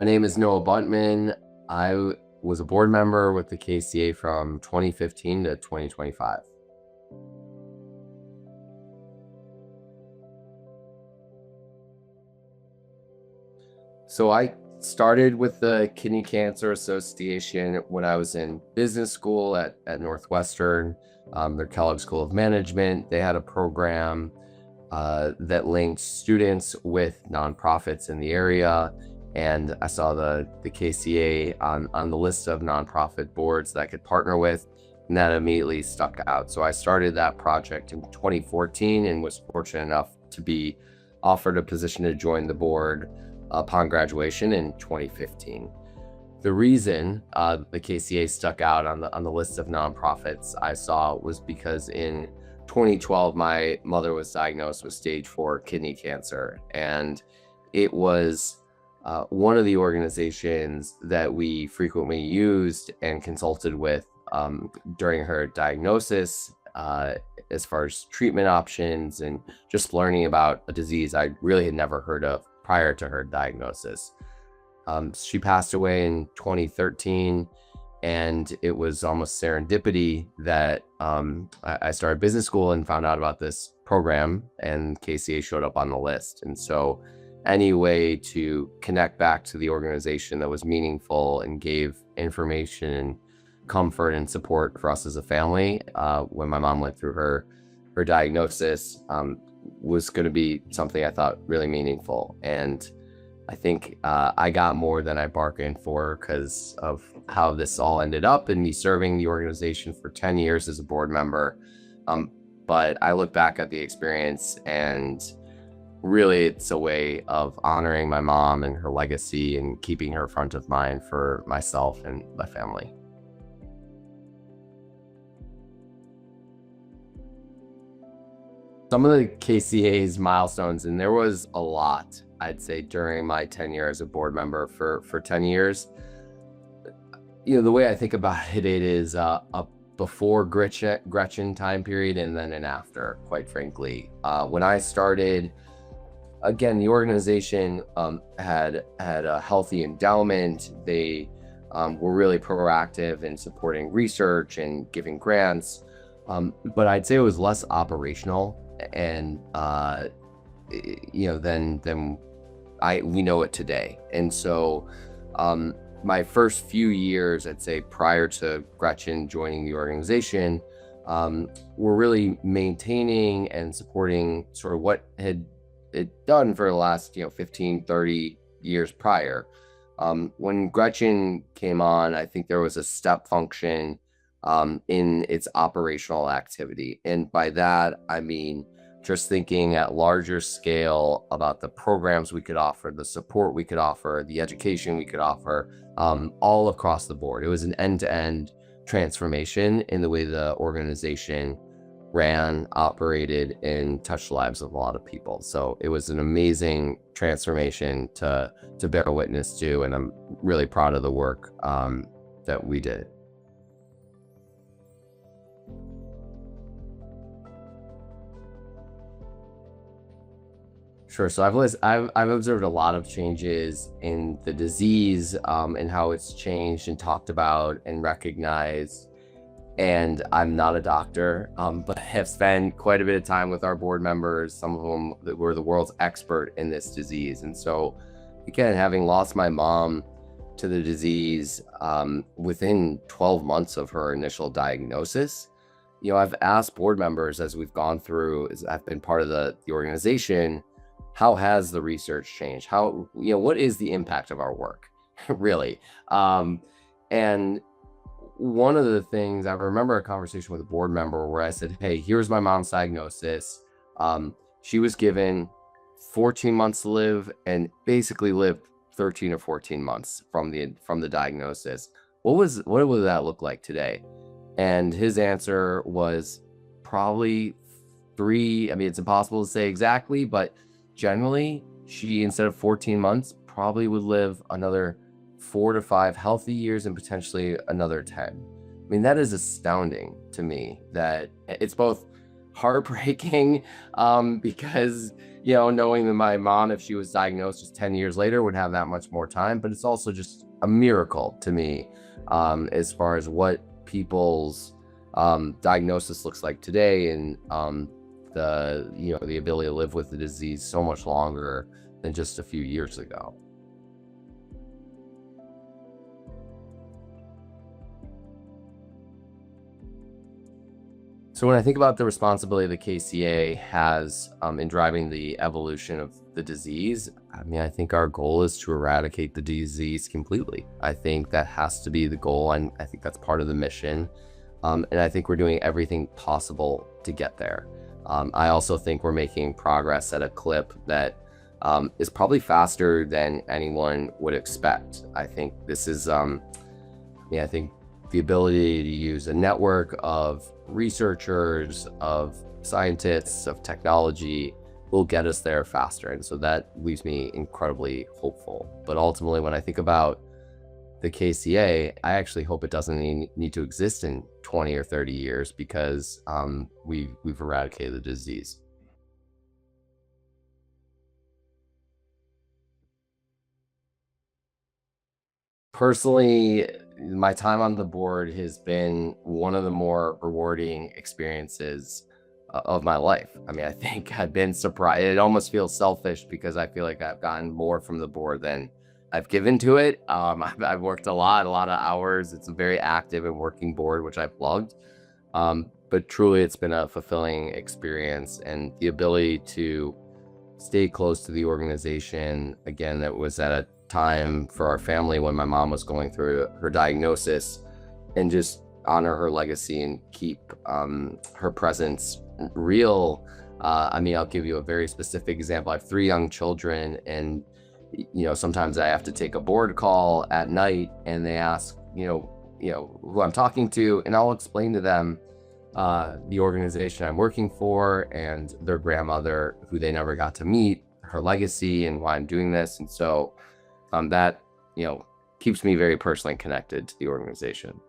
My name is Noah Buntman. Was a board member with the KCA from 2015 to 2025. So I started with the Kidney Cancer Association when I was in business school at Northwestern, their Kellogg School of Management. They had a program that linked students with nonprofits in the area. And I saw the KCA on the list of nonprofit boards that I could partner with, and that immediately stuck out. So I started that project in 2014 and was fortunate enough to be offered a position to join the board upon graduation in 2015. The reason the KCA stuck out on the list of nonprofits I saw was because in 2012, my mother was diagnosed with stage 4 kidney cancer, and it was one of the organizations that we frequently used and consulted with during her diagnosis, as far as treatment options and just learning about a disease I really had never heard of prior to her diagnosis. She passed away in 2013, and it was almost serendipity that I started business school and found out about this program, and KCA showed up on the list. And so any way to connect back to the organization that was meaningful and gave information and comfort and support for us as a family when my mom went through her diagnosis was going to be something I thought really meaningful. And I think I got more than I bargained for because of how this all ended up, and me serving the organization for 10 years as a board member. But I look back at the experience, and really it's a way of honoring my mom and her legacy and keeping her front of mind for myself and my family. Some of the KCA's milestones, and there was a lot, I'd say, during my tenure as a board member for 10 years. The way I think about it is a before Gretchen time period and then an after, quite frankly. When I started, again, the organization had a healthy endowment. They were really proactive in supporting research and giving grants. But I'd say it was less operational and than we know it today. And so my first few years, I'd say prior to Gretchen joining the organization, were really maintaining and supporting sort of what had it done for the last 15, 30 years prior. When Gretchen came on, I think there was a step function in its operational activity. And by that, I mean just thinking at larger scale about the programs we could offer, the support we could offer, the education we could offer, all across the board. It was an end-to-end transformation in the way the organization ran, operated, and touched the lives of a lot of people. So it was an amazing transformation to bear witness to, and I'm really proud of the work that we did. Sure. So I've observed a lot of changes in the disease, and how it's changed and talked about and recognized. And I'm not a doctor, but have spent quite a bit of time with our board members, some of them that were the world's expert in this disease. And so, again, having lost my mom to the disease within 12 months of her initial diagnosis, I've asked board members as we've gone through, as I've been part of the organization, how has the research changed? How, what is the impact of our work, really? And one of the things, I remember a conversation with a board member where I said, hey, here's my mom's diagnosis. She was given 14 months to live and basically lived 13 or 14 months from the diagnosis. What would that look like today? And his answer was probably 3. I mean, it's impossible to say exactly, but generally, she, instead of 14 months, probably would live another 4 to 5 healthy years and potentially another 10. I mean, that is astounding to me. That it's both heartbreaking because knowing that my mom, if she was diagnosed just 10 years later, would have that much more time. But it's also just a miracle to me, as far as what people's diagnosis looks like today, and the ability to live with the disease so much longer than just a few years ago. So when I think about the responsibility the KCA has in driving the evolution of the disease, I mean, I think our goal is to eradicate the disease completely. I think that has to be the goal, and I think that's part of the mission. And I think we're doing everything possible to get there. I also think we're making progress at a clip that is probably faster than anyone would expect. I think this is, I think the ability to use a network of researchers, of scientists, of technology will get us there faster. And so that leaves me incredibly hopeful. But ultimately, when I think about the KCA, I actually hope it doesn't need to exist in 20 or 30 years, because we've eradicated the disease. Personally, my time on the board has been one of the more rewarding experiences of my life. I mean, I think I've been surprised. It almost feels selfish because I feel like I've gotten more from the board than I've given to it. I've worked a lot of hours. It's a very active and working board, which I've loved. But truly, it's been a fulfilling experience, and the ability to stay close to the organization. Again, that was at a time for our family when my mom was going through her diagnosis, and just honor her legacy and keep her presence real. I mean, I'll give you a very specific example. I have three young children, and sometimes I have to take a board call at night, and they ask, who I'm talking to, and I'll explain to them the organization I'm working for and their grandmother, who they never got to meet, her legacy, and why I'm doing this. And so that keeps me very personally connected to the organization.